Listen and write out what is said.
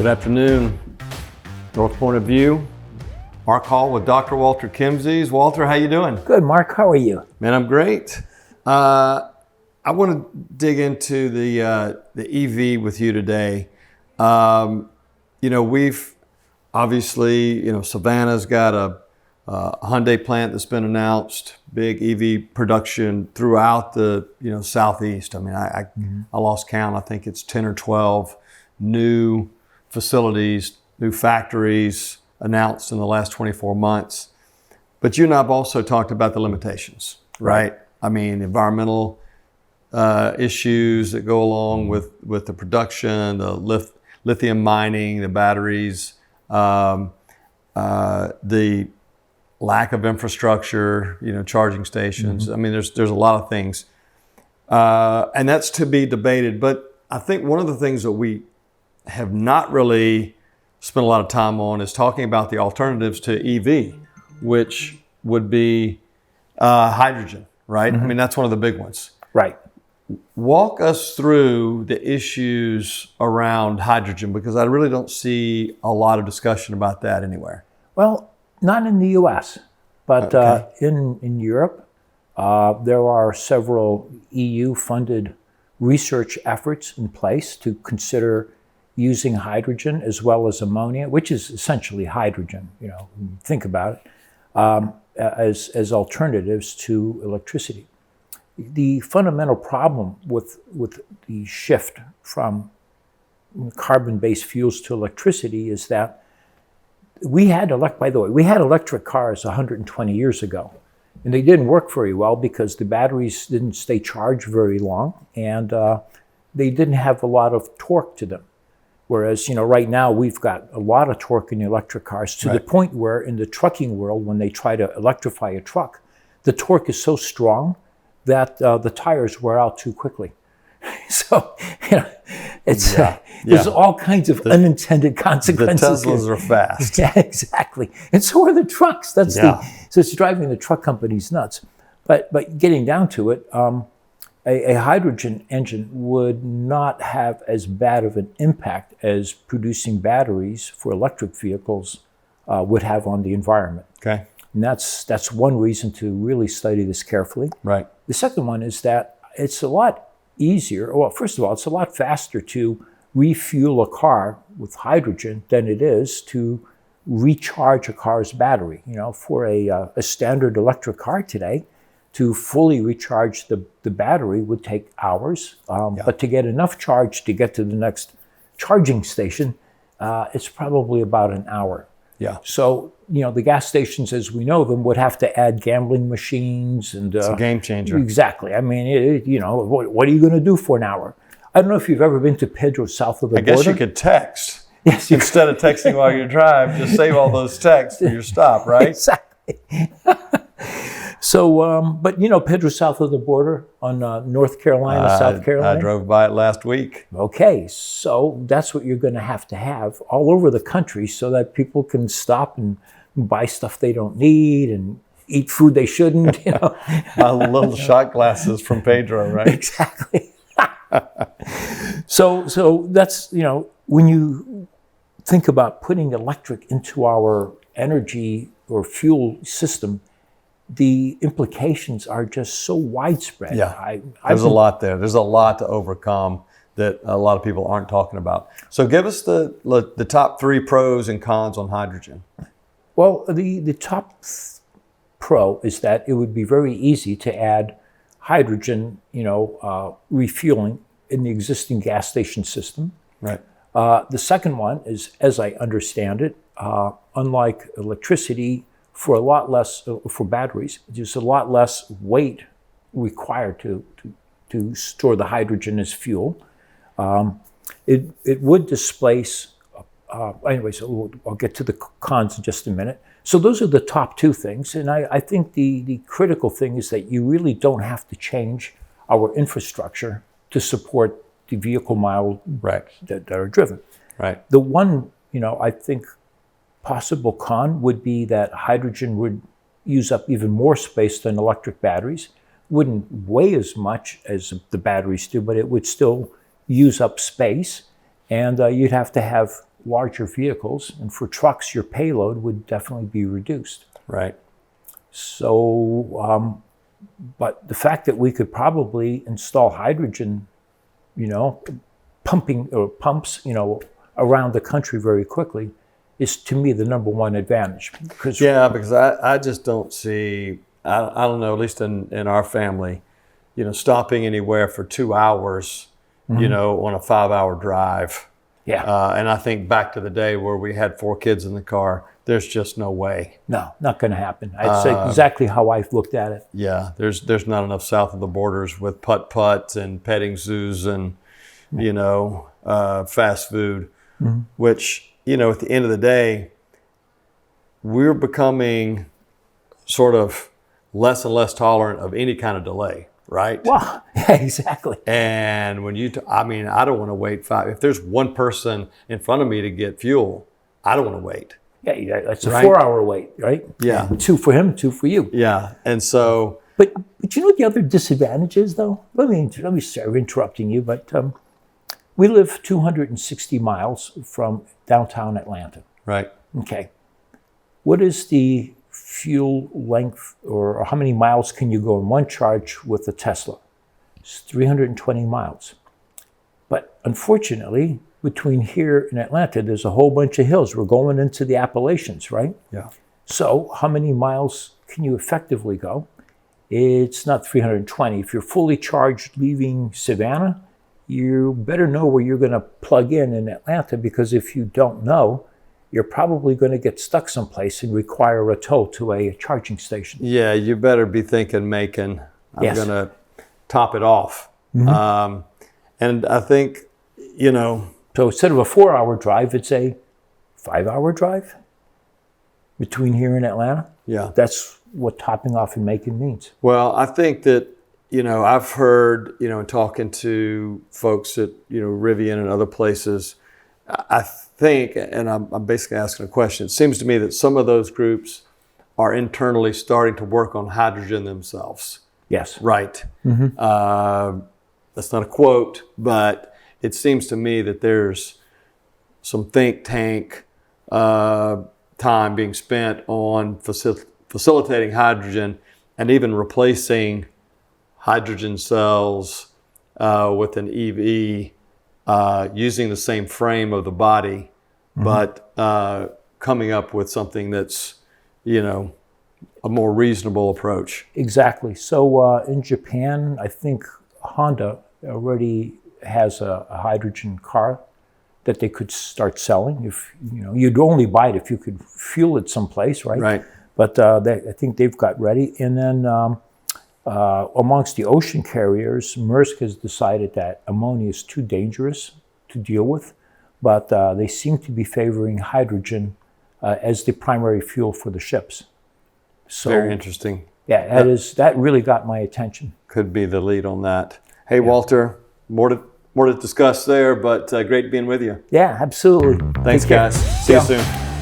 Good afternoon, Northpoint of View. Mark Hall with Dr. Walter Kemmsies. Walter, how you doing? Good, Mark. How are you? Man, I'm great. I want to dig into the EV with you today. We've obviously, Savannah's got a Hyundai plant that's been announced, big EV production throughout the, Southeast. I mean, I lost count. I think it's 10 or 12 new facilities, new factories announced in the last 24 months. But you and I have also talked about the limitations, right? I mean, environmental issues that go along with the production, the lithium mining, the batteries, the lack of infrastructure, charging stations. I mean, there's a lot of things. And that's to be debated. But I think one of the things that we have not really spent a lot of time on is talking about the alternatives to EV, which would be hydrogen, right? I mean, that's one of the big ones. Right. Walk us through the issues around hydrogen, because I really don't see a lot of discussion about that anywhere. Well, not in the U.S., but in Europe, there are several EU-funded research efforts in place to consider using hydrogen as well as ammonia, which is essentially hydrogen, when you think about it, as alternatives to electricity. The fundamental problem with the shift from carbon-based fuels to electricity is that we had electric cars 120 years ago, and they didn't work very well because the batteries didn't stay charged very long, and they didn't have a lot of torque to them. Whereas, right now we've got a lot of torque in the electric cars to the point where in the trucking world, when they try to electrify a truck, the torque is so strong that the tires wear out too quickly. So, there's all kinds of unintended consequences. The Teslas are fast. Yeah, exactly. And so are the trucks. So it's driving the truck companies nuts. But getting down to it, a hydrogen engine would not have as bad of an impact as producing batteries for electric vehicles would have on the environment. Okay. And that's one reason to really study this carefully. Right. The second one is that it's a lot easier. Well, first of all, it's a lot faster to refuel a car with hydrogen than it is to recharge a car's battery. For a standard electric car today, to fully recharge the battery would take hours, but to get enough charge to get to the next charging station, it's probably about an hour. Yeah. So, the gas stations as we know them would have to add gambling machines and... it's a game changer. Exactly. I mean, what are you going to do for an hour? I don't know if you've ever been to Pedro south of the border. I guess you could text. Yes. Instead of texting while you drive, just save all those texts for your stop, right? Exactly. So, but Pedro south of the border on North Carolina, South Carolina? I drove by it last week. Okay, so that's what you're going to have all over the country so that people can stop and buy stuff they don't need and eat food they shouldn't, Little shot glasses from Pedro, right? Exactly. So that's, when you think about putting electric into our energy or fuel system, the implications are just so widespread. Yeah, there's a lot there. There's a lot to overcome that a lot of people aren't talking about. So give us the top 3 pros and cons on hydrogen. Well, the top pro is that it would be very easy to add hydrogen, refueling in the existing gas station system. Right. The second one is, as I understand it, unlike electricity, for batteries, there's a lot less weight required to store the hydrogen as fuel. It would displace, anyway, so I'll get to the cons in just a minute. So those are the top 2 things. And I think the critical thing is that you really don't have to change our infrastructure to support the vehicle miles that are driven. Right. The one, I think, possible con would be that hydrogen would use up even more space than electric batteries. Wouldn't weigh as much as the batteries do, but it would still use up space. And you'd have to have larger vehicles, and for trucks, your payload would definitely be reduced. Right. So, but the fact that we could probably install hydrogen, pumping or pumps, around the country very quickly is to me the number one advantage. Because I just don't see, I don't know, at least in our family, stopping anywhere for 2 hours, on a 5-hour drive. Yeah. And I think back to the day where we had 4 kids in the car, there's just no way. No, not going to happen. I'd say exactly how I've looked at it. Yeah, there's not enough south of the borders with putt-putt and petting zoos and, fast food, which, at the end of the day, we're becoming sort of less and less tolerant of any kind of delay, right? Well, yeah, exactly. And when I don't want to wait 5. If there's one person in front of me to get fuel, I don't want to wait. Yeah, that's a 4-hour wait, right? Yeah. 2 for him, 2 for you. Yeah, and so. But you know what the other disadvantage is, though? Let me sorry interrupting you, but we live 260 miles from downtown Atlanta. Right. Okay. What is the fuel length, or how many miles can you go in one charge with a Tesla? It's 320 miles. But unfortunately, between here and Atlanta, there's a whole bunch of hills. We're going into the Appalachians, right? Yeah. So how many miles can you effectively go? It's not 320. If you're fully charged leaving Savannah, you better know where you're going to plug in Atlanta, because if you don't know, you're probably going to get stuck someplace and require a tow to a charging station. Yeah, you better be thinking Macon. I'm going to top it off. And I think, So instead of a 4-hour drive, it's a 5-hour drive between here and Atlanta. Yeah. That's what topping off in Macon means. Well, I think that, I've heard, in talking to folks at, Rivian and other places, I think, and I'm basically asking a question, it seems to me that some of those groups are internally starting to work on hydrogen themselves. Yes. Right. That's not a quote, but it seems to me that there's some think tank time being spent on facilitating hydrogen and even replacing hydrogen cells with an EV using the same frame of the body, but coming up with something that's, a more reasonable approach. Exactly. So in Japan, I think Honda already has a hydrogen car that they could start selling. If you'd only buy it if you could fuel it someplace, right? Right. But I think they've got ready. And then amongst the ocean carriers, Mearsk has decided that ammonia is too dangerous to deal with, but they seem to be favoring hydrogen as the primary fuel for the ships. So, very interesting. Yeah, that really got my attention. Could be the lead on that. Hey, Walter, more to discuss there, but great being with you. Yeah, absolutely. Thanks, guys. See you soon.